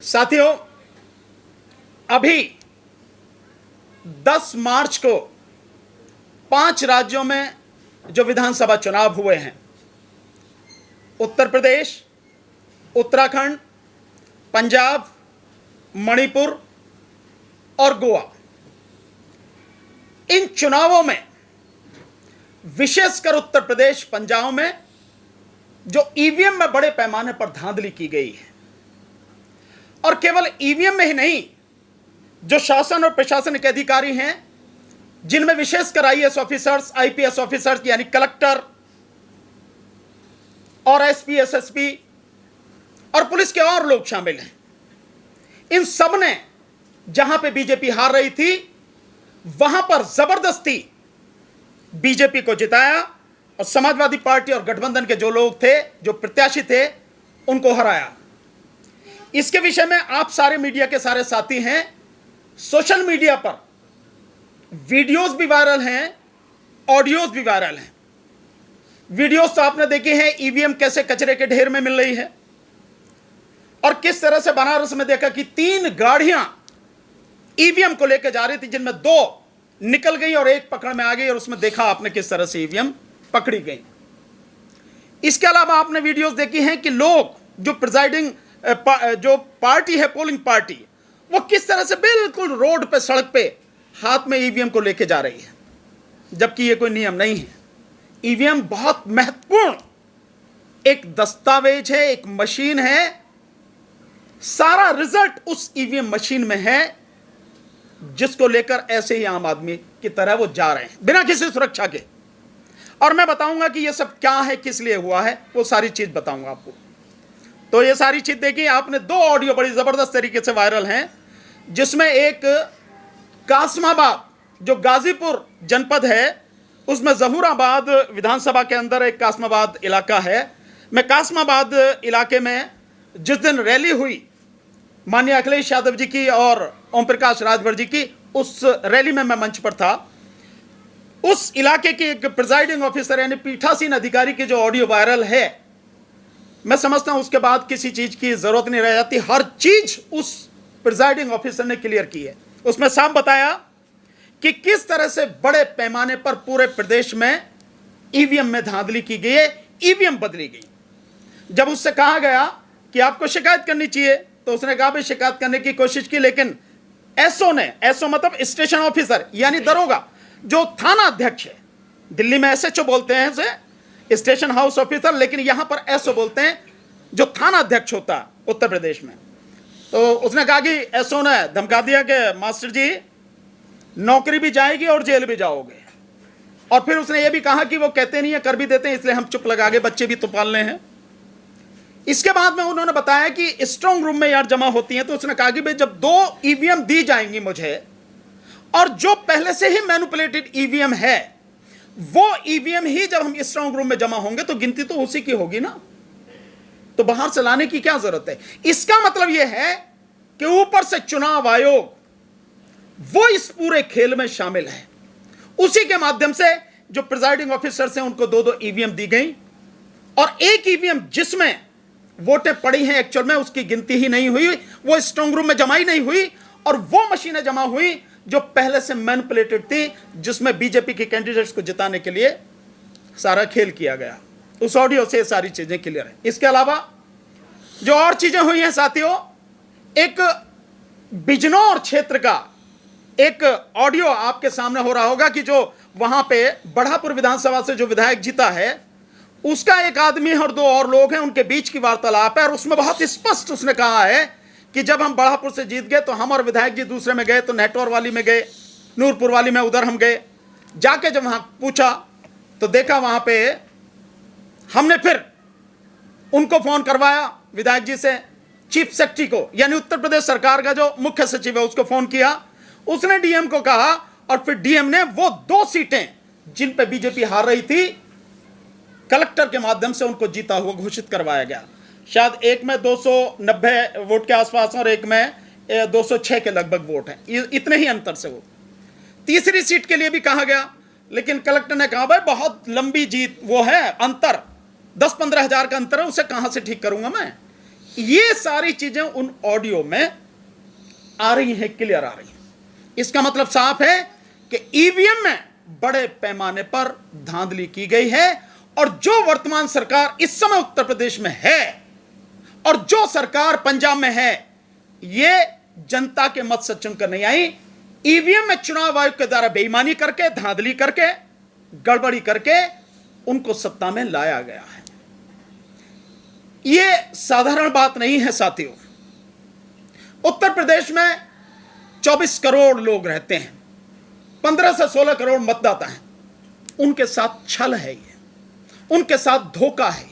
साथियों, अभी 10 मार्च को 5 राज्यों में जो विधानसभा चुनाव हुए हैं, उत्तर प्रदेश, उत्तराखंड, पंजाब, मणिपुर और गोवा, इन चुनावों में विशेषकर उत्तर प्रदेश, पंजाब में जो ईवीएम में बड़े पैमाने पर धांधली की गई है, और केवल ईवीएम में ही नहीं, जो शासन और प्रशासन के अधिकारी हैं, जिनमें विशेषकर आईएएस ऑफिसर्स, आईपीएस ऑफिसर्स यानी कलेक्टर और एसपी, एसएसपी और पुलिस के और लोग शामिल हैं, इन सब ने जहां पे बीजेपी हार रही थी वहां पर जबरदस्ती बीजेपी को जिताया और समाजवादी पार्टी और गठबंधन के जो लोग थे, जो प्रत्याशी थे, उनको हराया। इसके विषय में आप सारे मीडिया के सारे साथी हैं, सोशल मीडिया पर वीडियोस भी वायरल हैं, ऑडियोस भी वायरल हैं। वीडियोस तो आपने देखे हैं, ईवीएम कैसे कचरे के ढेर में मिल रही है, और किस तरह से बनारस में देखा कि 3 गाड़ियां ईवीएम को लेकर जा रही थी, जिनमें 2 निकल गई और 1 पकड़ में आ गई, और उसमें देखा आपने किस तरह से ईवीएम पकड़ी गई। इसके अलावा आपने वीडियोस देखी हैं कि लोग जो प्रिजाइडिंग जो पार्टी है, पोलिंग पार्टी, वो किस तरह से बिल्कुल रोड पे, सड़क पे हाथ में ईवीएम को लेके जा रही है, जबकि ये कोई नियम नहीं है। ईवीएम बहुत महत्वपूर्ण एक दस्तावेज है, एक मशीन है। सारा रिजल्ट उस ईवीएम मशीन में है, जिसको लेकर ऐसे ही आम आदमी की तरह वो जा रहे हैं बिना किसी सुरक्षा के। और मैं बताऊंगा कि ये सब क्या है, किस लिए हुआ है, वो सारी चीज बताऊंगा आपको। तो ये सारी चीज देखिए, आपने 2 ऑडियो बड़ी जबरदस्त तरीके से वायरल हैं, जिसमें एक कासमाबाद, जो गाजीपुर जनपद है, उसमें जहूराबाद विधानसभा के अंदर एक कासमाबाद इलाका है। मैं कासमाबाद इलाके में जिस दिन रैली हुई माननीय अखिलेश यादव जी की और ओम प्रकाश राजभर जी की, उस रैली में मैं मंच पर था। उस इलाके के एक प्रिजाइडिंग ऑफिसर यानी पीठासीन अधिकारी की जो ऑडियो वायरल है, मैं समझता हूं उसके बाद किसी चीज की जरूरत नहीं रह जाती। हर चीज उस प्रिजाइडिंग ऑफिसर ने क्लियर की है। उसमें साफ बताया कि किस तरह से बड़े पैमाने पर पूरे प्रदेश में ईवीएम में धांधली की गई है, ईवीएम बदली गई। जब उससे कहा गया कि आपको शिकायत करनी चाहिए, तो उसने कहा भी शिकायत करने की कोशिश की, लेकिन एसओ ने, एसओ मतलब स्टेशन ऑफिसर यानी दरोगा, जो थाना अध्यक्ष है, दिल्ली में एसएचओ बोलते हैं उसे, स्टेशन हाउस ऑफिसर, लेकिन यहां पर एसओ बोलते हैं, जो थाना अध्यक्ष होता है उत्तर प्रदेश में। तो उसने कहा कि एसओ ने धमका दिया कि मास्टर जी, नौकरी भी जाएगी और जेल भी जाओगे। और फिर उसने ये भी कहा कि वो कहते नहीं है, कर भी देते हैं, इसलिए हम चुप लगा गए, बच्चे भी तो पालने हैं। इसके बाद में उन्होंने बताया कि स्ट्रांग रूम में यार जमा होती हैं, तो उसने कहा कि भाई जब 2 ईवीएम दी जाएंगी मुझे, और जो पहले से ही मैनिपुलेटेड ईवीएम है, वो ईवीएम ही जब हम स्ट्रांग रूम में जमा होंगे तो गिनती तो उसी की होगी ना, तो बाहर से लाने की क्या जरूरत है। इसका मतलब यह है कि ऊपर से चुनाव आयोग वो इस पूरे खेल में शामिल है। उसी के माध्यम से जो प्रिजाइडिंग ऑफिसर्स हैं, उनको 2-2 ईवीएम दी गई, और एक ईवीएम जिसमें वोटें पड़ी हैं एक्चुअल में उसकी गिनती ही नहीं हुई, वो स्ट्रांग रूम में जमा ही नहीं हुई, और वो मशीनें जमा हुई जो पहले से मैनिपुलेटेड थी, जिसमें बीजेपी के कैंडिडेट्स को जिताने के लिए सारा खेल किया गया। उस ऑडियो से सारी चीजें क्लियर है। इसके अलावा जो और चीजें हुई हैं साथियों, एक बिजनौर क्षेत्र का एक ऑडियो आपके सामने हो रहा होगा कि जो वहां पे बढ़ापुर विधानसभा से जो विधायक जीता है, उसका एक आदमी और 2 और लोग हैं, उनके बीच की वार्तालाप है, और उसमें बहुत स्पष्ट उसने कहा है कि जब हम बढ़ापुर से जीत गए तो हम और विधायक जी दूसरे में गए, तो नेटवर वाली में गए, नूरपुर वाली में, उधर हम गए। जाके जब वहां पूछा तो देखा वहां पे हमने फिर उनको फोन करवाया, विधायक जी से चीफ सेक्रेटरी को, यानी उत्तर प्रदेश सरकार का जो मुख्य सचिव है, उसको फोन किया। उसने डीएम को कहा, और फिर डीएम ने वो 2 सीटें जिन पे बीजेपी हार रही थी, कलेक्टर के माध्यम से उनको जीता हुआ घोषित करवाया गया। शायद एक में 290 वोट के आसपास और एक में 206 के लगभग वोट हैं, इतने ही अंतर से वो। तीसरी सीट के लिए भी कहा गया, लेकिन कलेक्टर ने कहा भाई बहुत लंबी जीत वो है, अंतर 10-15 हजार का अंतर है, उसे कहां से ठीक करूंगा मैं। ये सारी चीजें उन ऑडियो में आ रही हैं, क्लियर आ रही हैं। इसका मतलब साफ है कि ईवीएम में बड़े पैमाने पर धांधली की गई है, और जो वर्तमान सरकार इस समय उत्तर प्रदेश में है और जो सरकार पंजाब में है, ये जनता के मत से चुनकर नहीं आई। ईवीएम में चुनाव आयोग के द्वारा बेईमानी करके, धांधली करके, गड़बड़ी करके उनको सत्ता में लाया गया है। यह साधारण बात नहीं है साथियों। उत्तर प्रदेश में 24 करोड़ लोग रहते हैं, 15 से 16 करोड़ मतदाता हैं। उनके साथ छल है, ये उनके साथ धोखा है।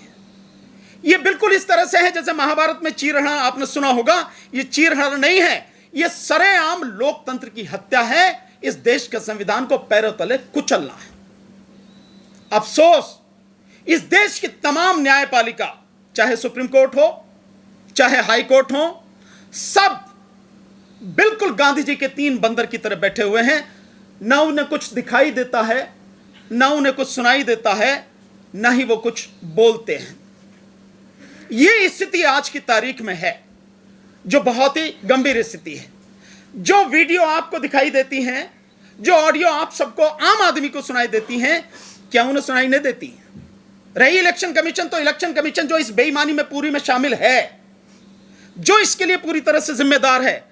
ये बिल्कुल इस तरह से है जैसे महाभारत में चीरहरण आपने सुना होगा। ये चीरहरण नहीं है, ये सरेआम लोकतंत्र की हत्या है। इस देश के संविधान को पैरों तले कुचलना है। अफसोस, इस देश की तमाम न्यायपालिका, चाहे सुप्रीम कोर्ट हो, चाहे हाई कोर्ट हो, सब बिल्कुल गांधी जी के 3 बंदर की तरह बैठे हुए हैं। ना उन्हें कुछ दिखाई देता है, ना उन्हें कुछ सुनाई देता है, ना ही वो कुछ बोलते हैं। ये स्थिति आज की तारीख में है, जो बहुत ही गंभीर स्थिति है। जो वीडियो आपको दिखाई देती हैं, जो ऑडियो आप सबको, आम आदमी को सुनाई देती हैं, क्या उन्हें सुनाई नहीं देती? रही इलेक्शन कमीशन, तो इलेक्शन कमीशन जो इस बेईमानी में पूरी में शामिल है, जो इसके लिए पूरी तरह से जिम्मेदार है,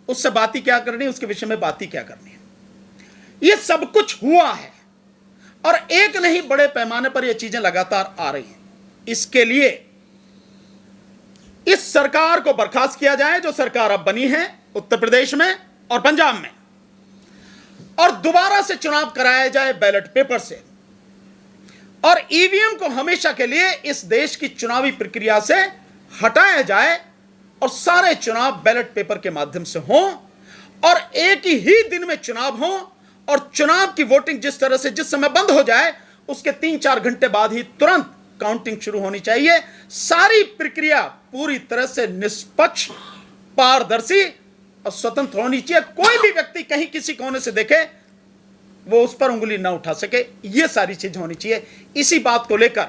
उससे बात ही क्या करनी, उसके विषय में बात ही क्या करनी है। यह सब कुछ हुआ है, और एक नहीं, बड़े पैमाने पर यह चीजें लगातार आ रही हैं। इसके लिए इस सरकार को बर्खास्त किया जाए, जो सरकार अब बनी है उत्तर प्रदेश में और पंजाब में, और दोबारा से चुनाव कराया जाए बैलेट पेपर से, और ईवीएम को हमेशा के लिए इस देश की चुनावी प्रक्रिया से हटाया जाए, और सारे चुनाव बैलेट पेपर के माध्यम से हों, और एक ही दिन में चुनाव हों, और चुनाव की वोटिंग जिस तरह से जिस समय बंद हो जाए, उसके 3-4 घंटे बाद ही तुरंत काउंटिंग शुरू होनी चाहिए। सारी प्रक्रिया पूरी तरह से निष्पक्ष, पारदर्शी और स्वतंत्र होनी चाहिए। कोई भी व्यक्ति कहीं किसी कोने से देखे, वो उस पर उंगली ना उठा सके। ये सारी चीज होनी चाहिए। इसी बात को लेकर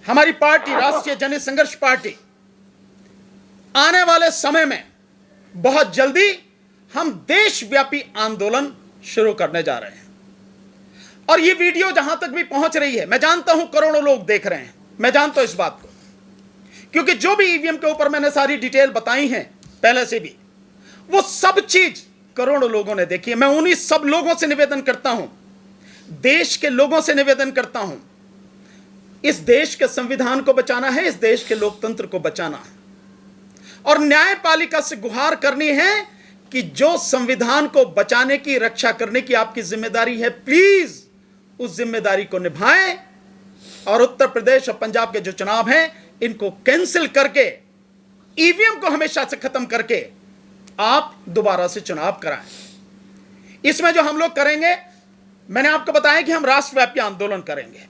हमारी पार्टी, राष्ट्रीय जनता संघर्ष पार्टी, आने वाले समय में बहुत जल्दी हम देशव्यापी आंदोलन शुरू करने जा रहे हैं। और ये वीडियो जहां तक भी पहुंच रही है, मैं जानता हूं करोड़ों लोग देख रहे हैं, मैं जानता हूं इस बात को, क्योंकि जो भी ईवीएम के ऊपर मैंने सारी डिटेल बताई है पहले से भी, वो सब चीज करोड़ों लोगों ने देखी है। मैं उन्हीं सब लोगों से निवेदन करता हूं, देश के लोगों से निवेदन करता हूं, इस देश के संविधान को बचाना है, इस देश के लोकतंत्र को बचाना है, और न्यायपालिका से गुहार करनी है कि जो संविधान को बचाने की, रक्षा करने की आपकी जिम्मेदारी है, प्लीज उस जिम्मेदारी को निभाएं, और उत्तर प्रदेश और पंजाब के जो चुनाव हैं, इनको कैंसिल करके, ईवीएम को हमेशा से खत्म करके आप दोबारा से चुनाव कराएं। इसमें जो हम लोग करेंगे, मैंने आपको बताया कि हम राष्ट्रव्यापी आंदोलन करेंगे,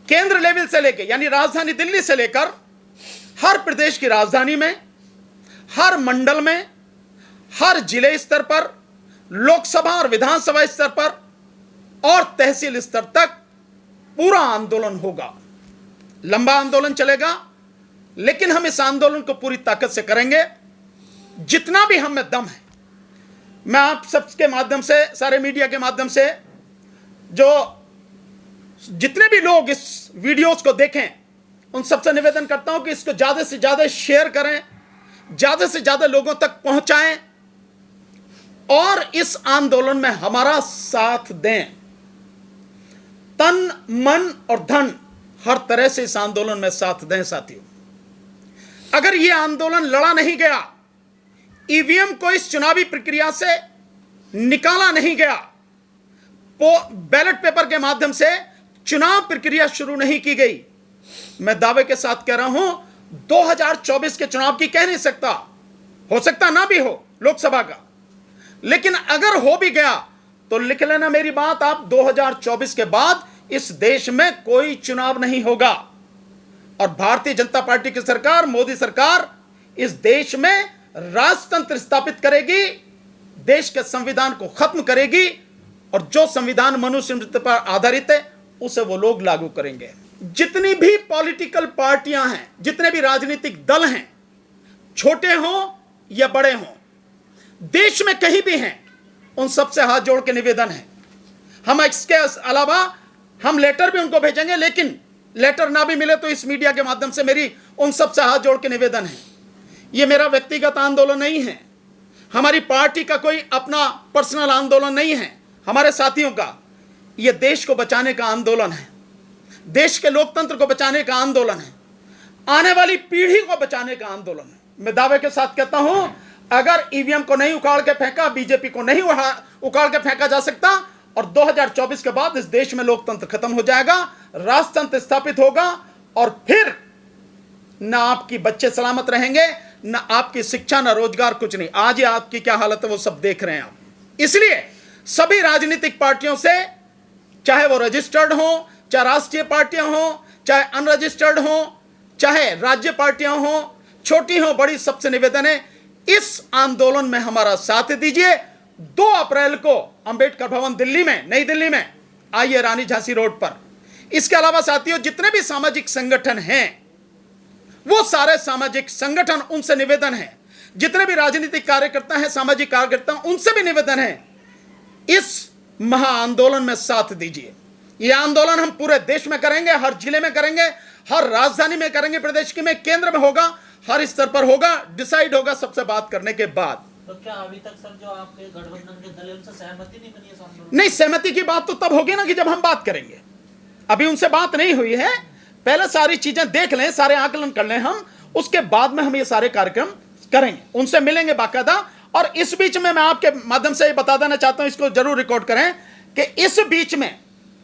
केंद्र लेवल से लेकर, यानी राजधानी दिल्ली से लेकर हर प्रदेश की राजधानी में, हर मंडल में, हर जिले स्तर पर, लोकसभा और विधानसभा स्तर पर और तहसील स्तर तक पूरा आंदोलन होगा। लंबा आंदोलन चलेगा, लेकिन हम इस आंदोलन को पूरी ताकत से करेंगे। जितना भी हम में दम है, मैं आप सबके माध्यम से, सारे मीडिया के माध्यम से, जो जितने भी लोग इस वीडियोस को देखें, उन सबसे निवेदन करता हूं कि इसको ज्यादा से ज्यादा शेयर करें, ज्यादा से ज्यादा लोगों तक पहुंचाएं, और इस आंदोलन में हमारा साथ दें। तन, मन और धन, हर तरह से इस आंदोलन में साथ दें साथियों। अगर यह आंदोलन लड़ा नहीं गया, ईवीएम को इस चुनावी प्रक्रिया से निकाला नहीं गया, बैलेट पेपर के माध्यम से चुनाव प्रक्रिया शुरू नहीं की गई, मैं दावे के साथ कह रहा हूं, 2024 के चुनाव की कह नहीं सकता, हो सकता ना भी हो लोकसभा का, लेकिन अगर हो भी गया तो लिख लेना मेरी बात आप, 2024 के बाद इस देश में कोई चुनाव नहीं होगा, और भारतीय जनता पार्टी की सरकार, मोदी सरकार, इस देश में राजतंत्र स्थापित करेगी, देश के संविधान को खत्म करेगी, और जो संविधान मनुस्मृति पर आधारित है उसे वो लोग लागू करेंगे। जितनी भी पॉलिटिकल पार्टियां हैं, जितने भी राजनीतिक दल हैं, छोटे हों या बड़े हों, देश में कहीं भी हैं, उन सबसे हाथ जोड़ के निवेदन है। हम इसके अलावा हम लेटर भी उनको भेजेंगे, लेकिन लेटर ना भी मिले तो इस मीडिया के माध्यम से मेरी उन सबसे हाथ जोड़ के निवेदन है। यह मेरा व्यक्तिगत आंदोलन नहीं है, हमारी पार्टी का कोई अपना पर्सनल आंदोलन नहीं है, हमारे साथियों का। यह देश को बचाने का आंदोलन है, देश के लोकतंत्र को बचाने का आंदोलन है, आने वाली पीढ़ी को बचाने का आंदोलन है। मैं दावे के साथ कहता हूं, अगर ईवीएम को नहीं उखाड़ के फेंका, बीजेपी को नहीं उखाड़ के फेंका जा सकता, और 2024 के बाद इस देश में लोकतंत्र खत्म हो जाएगा, राजतंत्र स्थापित होगा, और फिर ना आपकी बच्चे सलामत रहेंगे, ना आपकी शिक्षा, ना रोजगार, कुछ नहीं। आज ही आपकी क्या हालत है वो सब देख रहे हैं आप। इसलिए सभी राजनीतिक पार्टियों से, चाहे वो रजिस्टर्ड हो, चाहे राष्ट्रीय पार्टियां हो, चाहे अनरजिस्टर्ड हो, चाहे राज्य पार्टियां हो, छोटी हो बड़ी, सबसे निवेदन है, इस आंदोलन में हमारा साथ दीजिए। 2 अप्रैल को अंबेडकर भवन दिल्ली में, नई दिल्ली में आइए, रानी झांसी रोड पर। इसके अलावा साथियों, जितने भी सामाजिक संगठन हैं, वो सारे सामाजिक संगठन, उनसे निवेदन है, जितने भी राजनीतिक कार्यकर्ता हैं, सामाजिक कार्यकर्ता, उनसे भी निवेदन है, इस महा आंदोलन में साथ दीजिए। यह आंदोलन हम पूरे देश में करेंगे, हर जिले में करेंगे, हर राजधानी में करेंगे, प्रदेश के में, केंद्र में होगा, हर स्तर पर होगा, डिसाइड होगा सबसे बात करने के बाद। तो क्या अभी तक सर जो आपके गठबंधन के दल हैं उनसे सहमति नहीं बनी है इस आंदोलन? नहीं, सहमति की बात तो तब होगी ना कि जब हम बात करेंगे। अभी उनसे बात नहीं हुई है, पहले सारी चीजें देख लें, सारे आकलन कर लें हम, उसके बाद में हम ये सारे कार्यक्रम करेंगे, उनसे मिलेंगे बाकायदा। और इस बीच में मैं आपके माध्यम से ये बता देना चाहता हूं, इसको जरूर रिकॉर्ड करें, कि इस बीच में,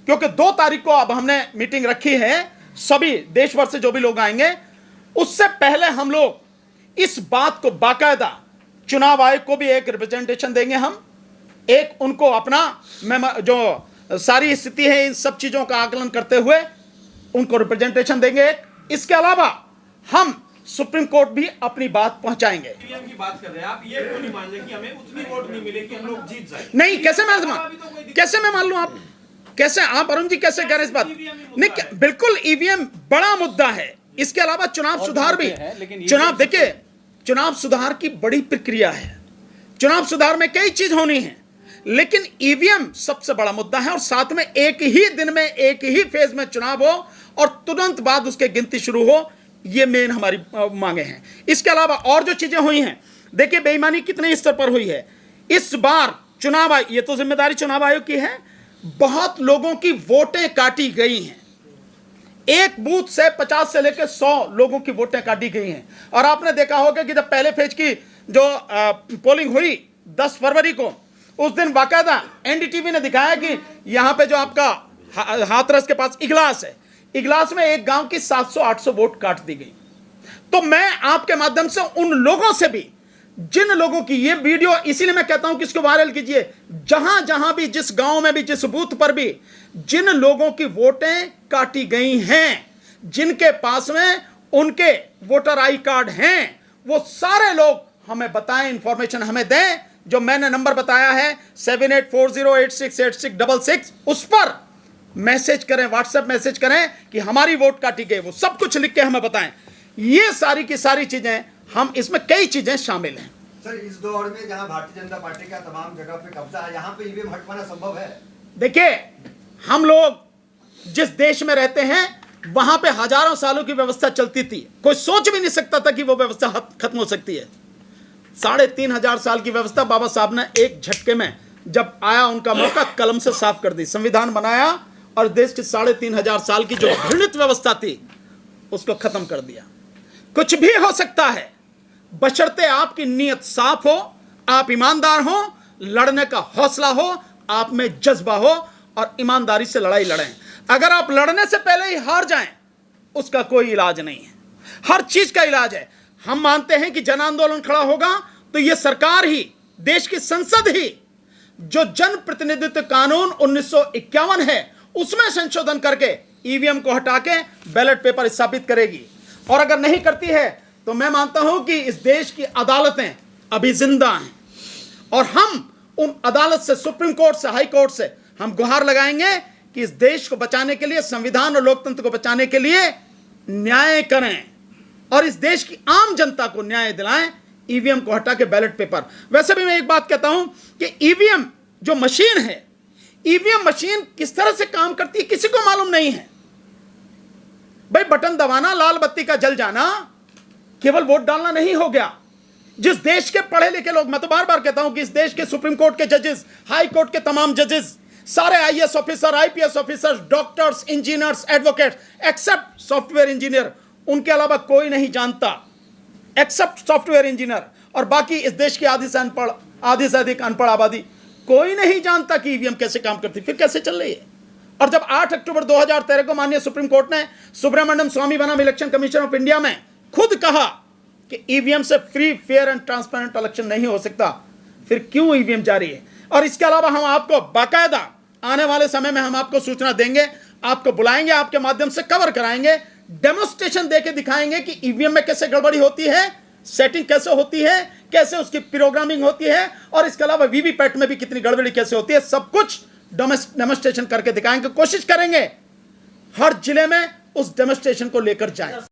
क्योंकि 2 तारीख को अब हमने मीटिंग रखी है, सभी देश भर से जो भी लोग आएंगे, उससे पहले हम लोग इस बात को बाकायदा चुनाव आयोग को भी एक रिप्रेजेंटेशन देंगे। हम एक उनको अपना जो सारी स्थिति है इन सब चीजों का आकलन करते हुए उनको रिप्रेजेंटेशन देंगे। इसके अलावा हम सुप्रीम कोर्ट भी अपनी बात पहुंचाएंगे। ईवीएम की बात कर रहे हैं आप, ये क्यों नहीं मान रहे कि हमें उतनी वोट नहीं मिले कि हम लोग जीत जाए? नहीं, कैसे मैं मान लूं? आप कैसे, आप अरुण जी कैसे कह रहे हैं इस बात? नहीं, बिल्कुल ईवीएम बड़ा मुद्दा है। इसके अलावा चुनाव सुधार भी, चुनाव देखिए, चुनाव सुधार की बड़ी प्रक्रिया है, चुनाव सुधार में कई चीज होनी है, लेकिन ईवीएम सबसे बड़ा मुद्दा है। और साथ में एक ही दिन में, एक ही फेज में चुनाव हो और तुरंत बाद उसके गिनती शुरू हो, ये मेन हमारी मांगे हैं। इसके अलावा और जो चीजें हुई हैं, देखिए बेईमानी कितने स्तर पर हुई है इस बार चुनाव आयोग, ये तो जिम्मेदारी चुनाव आयोग की है, बहुत लोगों की वोटें काटी गई हैं, एक बूथ से 50 से लेकर 100 लोगों की वोटें काटी गई हैं। और आपने देखा होगा कि जब पहले फेज की जो पोलिंग हुई 10 फरवरी को, उस दिन बाकायदा एनडीटीवी ने दिखाया कि यहां पे जो आपका हाथरस के पास इगलास है, इगलास में एक गांव की 700-800 वोट काट दी गई। तो मैं आपके माध्यम से उन लोगों से भी, जिन लोगों की ये वीडियो, इसीलिए मैं कहता हूं कि इसको वायरल कीजिए, जहां जहां भी, जिस गांव में भी, जिस बूथ पर भी जिन लोगों की वोटें काटी गई हैं, जिनके पास में उनके वोटर आई कार्ड हैं, वो सारे लोग हमें बताएं, इंफॉर्मेशन हमें दें। जो मैंने नंबर बताया है 7840868666, उस पर मैसेज करें, व्हाट्सएप मैसेज करें कि हमारी वोट काटी गई, वो सब कुछ लिख के हमें बताएं। ये सारी की सारी चीजें, हम इसमें कई चीजें शामिल हैं। सर, इस दौर में जहां भारतीय जनता पार्टी का तमाम जगह पे कब्जा है, यहाँ पे ईवीएम हटवाना संभव है? देखिए, हम लोग जिस देश में रहते हैं, वहां पे हजारों सालों की व्यवस्था चलती थी, कोई सोच भी नहीं सकता था कि वो व्यवस्था खत्म हो सकती है। 3500 साल की व्यवस्था बाबा साहब ने एक झटके में, जब आया उनका मौका, कलम से साफ कर दी, संविधान बनाया और देश की 3500 साल की जो घृणित व्यवस्था थी उसको खत्म कर दिया। कुछ भी हो सकता है, बशर्ते आपकी नीयत साफ हो, आप ईमानदार हो, लड़ने का हौसला हो, आप में जज्बा हो और ईमानदारी से लड़ाई लड़ें। अगर आप लड़ने से पहले ही हार जाएं, उसका कोई इलाज नहीं है। हर चीज का इलाज है। हम मानते हैं कि जन आंदोलन खड़ा होगा तो यह सरकार ही, देश की संसद ही, जो जन प्रतिनिधित्व कानून 1951 है उसमें संशोधन करके ईवीएम को हटा के बैलेट पेपर स्थापित करेगी। और अगर नहीं करती है तो मैं मानता हूं कि इस देश की अदालतें अभी जिंदा हैं और हम उन अदालत से, सुप्रीम कोर्ट से, हाई कोर्ट से हम गुहार लगाएंगे कि इस देश को बचाने के लिए, संविधान और लोकतंत्र को बचाने के लिए न्याय करें और इस देश की आम जनता को न्याय दिलाएं, ईवीएम को हटा के बैलेट पेपर। वैसे भी मैं एक बात कहता हूं कि ईवीएम जो मशीन है, ईवीएम मशीन किस तरह से काम करती है किसी को मालूम नहीं है। भाई बटन दबाना, लाल बत्ती का जल जाना, केवल वोट डालना नहीं हो गया। जिस देश के पढ़े लिखे लोग, मैं तो बार बार कहता हूं कि इस देश के सुप्रीम कोर्ट के जजेस, हाई कोर्ट के तमाम जजेस, सारे IAS officer, IPS officers, doctors, engineers, advocates, except software engineer, उनके अलावा कोई नहीं जानता एक्सेप्ट सॉफ्टवेयर इंजीनियर, और बाकी इस देश की आधी से अनपढ़, आधी से अधिक अनपढ़ आबादी, कोई नहीं जानता कि ईवीएम कैसे काम करती, फिर कैसे चल रही है। और जब 8 अक्टूबर 2013 को माननीय सुप्रीम कोर्ट ने सुब्रमण्यम स्वामी बनाम इलेक्शन कमीशन ऑफ इंडिया में खुद कहा कि ईवीएम से free, fair and transparent election नहीं हो सकता, फिर क्यों ईवीएम जारी है। और इसके अलावा हम आपको बाकायदा आने वाले समय में हम आपको सूचना देंगे, आपको बुलाएंगे, आपके माध्यम से कवर कराएंगे, डेमोन्स्ट्रेशन देके दिखाएंगे कि ईवीएम में कैसे गड़बड़ी होती है, सेटिंग कैसे होती है, कैसे उसकी प्रोग्रामिंग होती है, और इसके अलावा वीवीपैट में भी कितनी गड़बड़ी कैसे होती है, सब कुछ डेमोन्स्ट्रेशन करके दिखाएंगे। कोशिश करेंगे हर जिले में उस डेमोन्स्ट्रेशन को लेकर जाए।